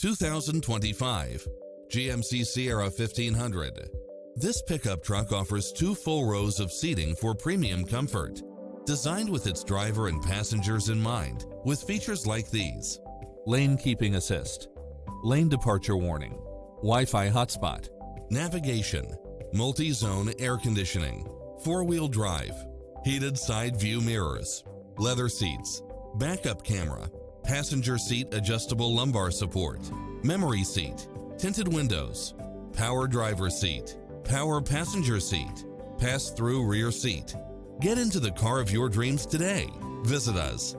2025 GMC Sierra 1500. This pickup truck offers 2 full rows of seating for premium comfort. Designed with its driver and passengers in mind, with features like these: lane keeping assist, lane departure warning, Wi-Fi hotspot, navigation, multi-zone air conditioning, 4-wheel drive, heated side view mirrors, leather seats, backup camera, passenger seat adjustable lumbar support, memory seat, tinted windows, power driver seat, power passenger seat, pass-through rear seat. Get into the car of your dreams today. Visit us.